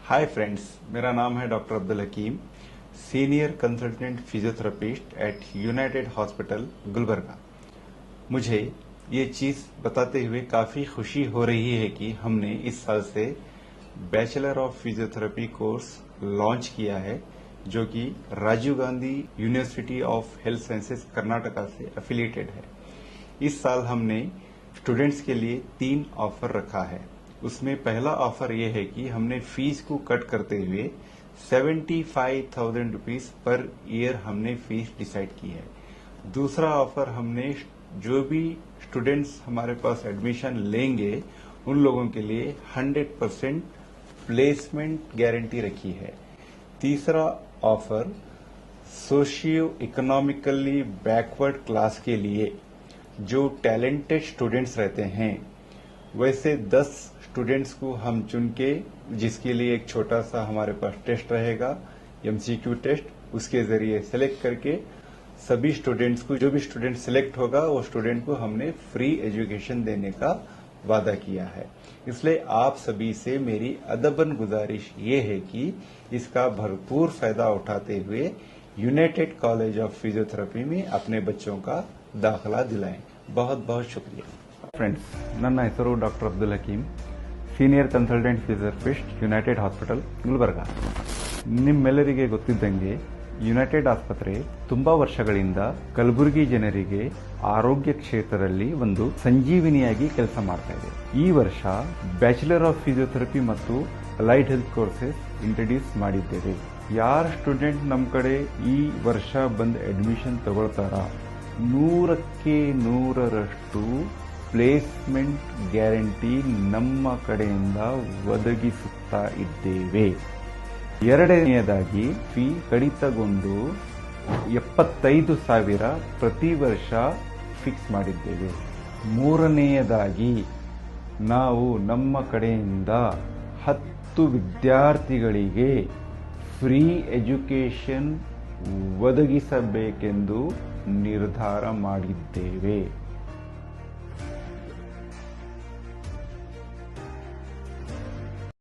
Hi friends, मेरा नाम है doctor Abdul Hakim, senior consultant physiotherapist at United hospital Gulbarga. मुझे ये चीज़ बताते हुए काफ़ी खुशी हो रही है कि हमने इस साल से bachelor of physiotherapy course launch किया है, जो कि Rajiv Gandhi university of health sciences Karnataka से एफिलिएटेड है। इस साल हमने स्टूडेंट्स के लिए 3 ऑफर रखा है। उसमें पहला ऑफर यह है कि हमने फीस को कट करते हुए 75,000 रुपीज पर ईयर हमने फीस डिसाइड की है। दूसरा ऑफर, हमने जो भी स्टूडेंट्स हमारे पास एडमिशन लेंगे उन लोगों के लिए 100% प्लेसमेंट गारंटी रखी है। तीसरा offer, socio economically backward class के लिए जो टैलेंटेड स्टूडेंट्स रहते हैं, वैसे 10 स्टूडेंट्स को हम चुन के, जिसके लिए एक छोटा सा हमारे पास टेस्ट रहेगा, एमसीक्यू टेस्ट, उसके जरिए सेलेक्ट करके सभी स्टूडेंट्स को, जो भी स्टूडेंट सिलेक्ट होगा वो स्टूडेंट को हमने फ्री एजुकेशन देने का वादा किया है। इसलिए आप सभी से मेरी अदबन गुजारिश ये है कि इसका भरपूर फायदा उठाते हुए यूनाइटेड कॉलेज ऑफ फिजियोथेरेपी में अपने बच्चों का दाखिला दिलाएं। बहुत बहुत शुक्रिया। ಫ್ರೆಂಡ್ಸ್, ನನ್ನ ಹೆಸರು doctor Abdul Hakim, senior consultant physiotherapist, United hospital Gulbarga. ನಿಮ್ಮೆಲ್ಲರಿಗೆ ಗೊತ್ತಿದ್ದಂಗೆ ಯುನೈಟೆಡ್ ಆಸ್ಪತ್ರೆ ತುಂಬಾ ವರ್ಷಗಳಿಂದ ಕಲಬುರಗಿ ಜನರಿಗೆ ಆರೋಗ್ಯ ಕ್ಷೇತ್ರದಲ್ಲಿ ಒಂದು ಸಂಜೀವಿನಿಯಾಗಿ ಕೆಲಸ ಮಾಡ್ತಾ ಇದೆ. ಈ ವರ್ಷ ಬ್ಯಾಚುಲರ್ ಆಫ್ ಫಿಸಿಯೋಥೆರಪಿ ಮತ್ತು ಅಲೈಡ್ ಹೆಲ್ತ್ ಕೋರ್ಸಸ್ ಇಂಟ್ರೊಡ್ಯೂಸ್ ಮಾಡಿದ್ದೇವೆ. ಯಾರ ಸ್ಟೂಡೆಂಟ್ ನಮ್ಮ ಕಡೆ ಈ ವರ್ಷ ಬಂದು ಅಡ್ಮಿಷನ್ ತಗೊಳ್ತಾರ, 100ಕ್ಕೆ 100ರಷ್ಟು ಪ್ಲೇಸ್ಮೆಂಟ್ ಗ್ಯಾರಂಟಿ ನಮ್ಮ ಕಡೆಯಿಂದ ಒದಗಿಸುತ್ತಾ ಇದ್ದೇವೆ. ಎರಡನೆಯದಾಗಿ ಫೀ ಕಡಿತಗೊಂಡು 75,000 ಪ್ರತಿ ವರ್ಷ ಫಿಕ್ಸ್ ಮಾಡಿದ್ದೇವೆ. ಮೂರನೆಯದಾಗಿ ನಾವು ನಮ್ಮ ಕಡೆಯಿಂದ 10 ವಿದ್ಯಾರ್ಥಿಗಳಿಗೆ ಫ್ರೀ ಎಜುಕೇಶನ್ ಒದಗಿಸಬೇಕೆಂದು ನಿರ್ಧಾರ ಮಾಡಿದ್ದೇವೆ.